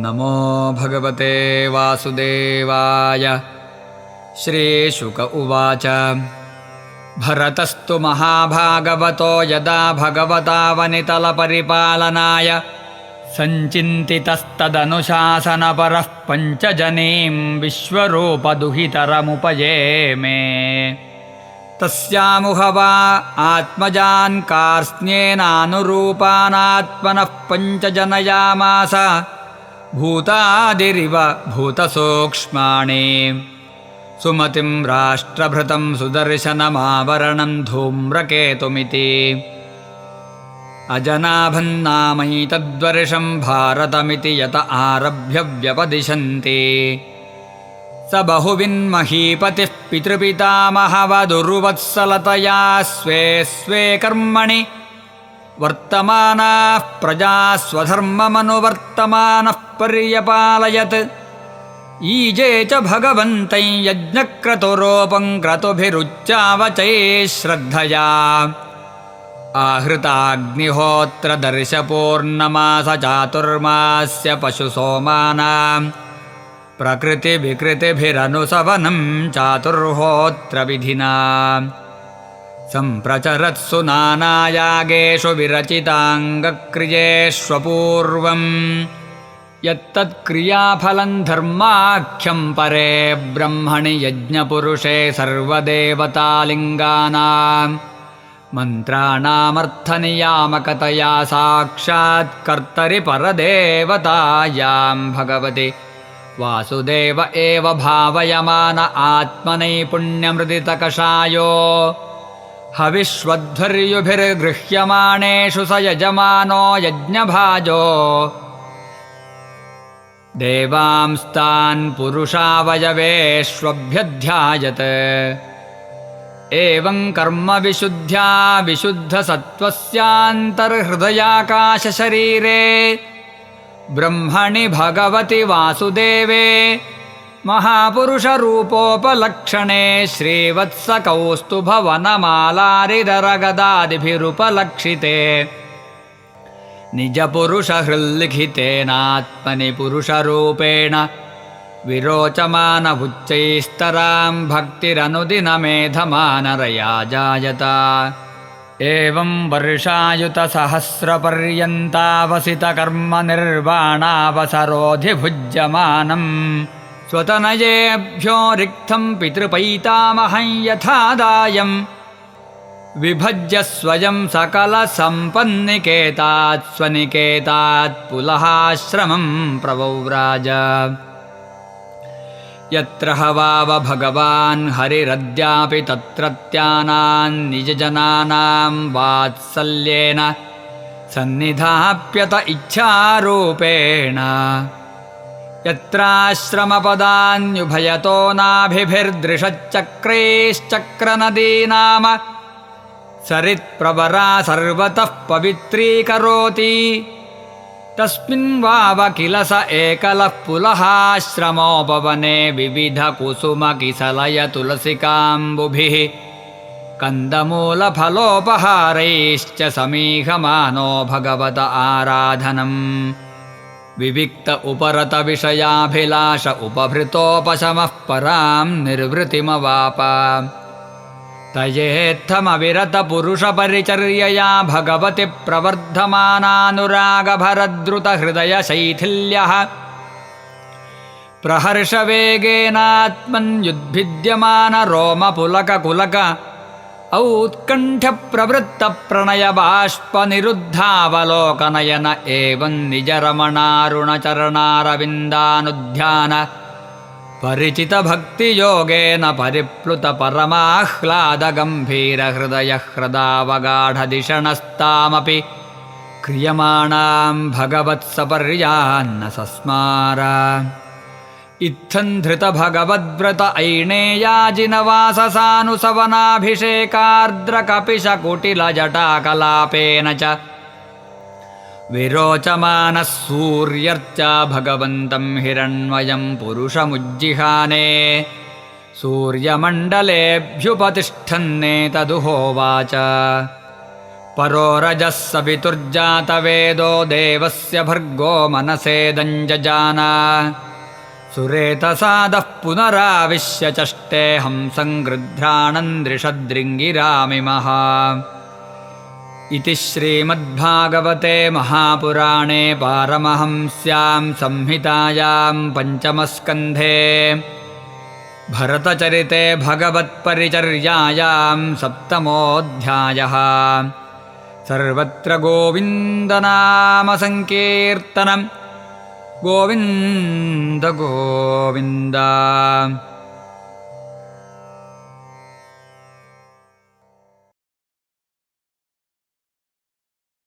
नमो भगवते वासुदेवाय। श्रीशुक उवाच भरतस्तु महाभागवतो यदा भगवता वनितलपरिपालनाय सञ्चिन्तितस्तदनुशासनपरः पञ्चजनीं विश्वरूपदुहितरमुपयेमे। तस्यामुहवा आत्मजान् कार्त्स्न्येनानुरूपानात्मनः पञ्चजनयामास भूतादिरिव भूतसूक्ष्माणि। सुमतिं राष्ट्रभृतं सुदर्शनमावरणं धूम्रकेतुमिति। अजनाभन्नामैतद्वर्षं भारतमिति यत आरभ्य व्यपदिशन्ति। स बहुविन्महीपतिः पितृपितामहवदुर्वत्सलतया स्वे स्वे कर्मणि वर्तमानाः प्रजाः स्वधर्ममनुवर्तमानः पर्यपालयत्। ईजे च भगवन्तं यज्ञक्रतुरोपं क्रतुभिरुच्चावचैः श्रद्धया। आहृताग्निहोत्रदर्शपूर्णमास चातुर्मास्य पशुसोमानां प्रकृतिविकृतिभिरनुसवनं चातुर्होत्रविधिना। सम्प्रचरत्सु नानायागेषु विरचिताङ्गक्रियेष्वपूर्वम् यत्तत्क्रियाफलं धर्माख्यं परे ब्रह्मणि यज्ञपुरुषे सर्वदेवतालिङ्गानां मन्त्राणामर्थनियामकतया साक्षात् कर्तरि परदेवतायां भगवति वासुदेव एव भावयमान आत्मनैपुण्यमृदितकषायो। हविष्वध्वर्युभिर्गृह्यमाणेषु स यजमानो यज्ञभाजो। देवांस्तान् पुरुषावयवेष्वभ्यध्यायत्। एवं कर्मविशुद्ध्या विशुद्धसत्त्वस्यान्तर्हृदयाकाशशरीरे ब्रह्मणि भगवति वासुदेवे महापुरुषरूपोपलक्षणे श्रीवत्सकौस्तुभवनमालारिदरगदादिभिरुपलक्षिते निजपुरुषहृल्लिखितेनात्मनि पुरुषरूपेण विरोचमानभुच्चैस्तरां भक्तिरनुदिनमेधमानरया जायत। एवं वर्षायुतसहस्रपर्यन्तावसितकर्मनिर्वाणावसरोऽधिभुज्यमानं स्वतनयेभ्यो रिक्तं पितृपैतामहं यथादायं विभज्य स्वयं सकलसम्पन्निकेतात् स्वनिकेतात् पुलहाश्रमं प्रवव्राज। यत्र हवाव भगवान् हरिरद्यापि तत्रत्यानां निजजनानां वात्सल्येन सन्निधाप्यत इच्छारूपेण। यत्राश्रमपदान्युभयतो नाभिभिर्दृशच्चक्रैश्चक्रनदीनाम सरित्प्रवरा सर्वतः पवित्रीकरोति। तस्मिन् वाव किल स एकलः पुलहाश्रमोपवने विविधकुसुमकिसलय तुलसिकाम्बुभिः कन्दमूलफलोपहारैश्च समीहमानो भगवत आराधनम्। विविक्त उपरत विषयाभिलाष उपभृतोपशमः परां निर्वृतिमवाप। तयेत्थमविरतपुरुषपरिचर्यया भगवति प्रवर्धमानानुरागभरद्रुतहृदयशैथिल्यः प्रहर्षवेगेनात्मन्युद्भिद्यमानरोमपुलककुलक औत्कण्ठ्यप्रवृत्तप्रणयबाष्पनिरुद्धावलोकनयन एवं निजरमणारुणचरणारविन्दानुध्यान परिचितभक्तियोगेन परिप्लुत परमाह्लादगम्भीरहृदयह्रदावगाढधिषणस्तामपि क्रियमाणां भगवत्सपर्यान्न सस्मार। इत्थं धृतभगवद्व्रत ऐणेयाजिनवाससानुसवनाभिषेकार्द्रकपिशकुटिलजटाकलापेन च विरोचमानः सूर्यर्चा भगवन्तं हिरण्मयं पुरुषमुज्जिहाने। सूर्यमण्डलेऽभ्युपतिष्ठन्नेतदुहोवाच परो रजः सवितुर्जातवेदो देवस्य भर्गो मनसेदञ्जजान सुरेतसादः पुनराविश्य चष्टे हंसं गृध्राणन्दृषदृङ्गिरामिमः इति श्रीमद्भागवते महापुराणे पारमहंस्यां संहितायां पञ्चमस्कन्धे भरतचरिते भगवत्परिचर्यायां सप्तमोऽध्यायः। सर्वत्र गोविन्दनामसङ्कीर्तनं गोविन्द गोविन्द।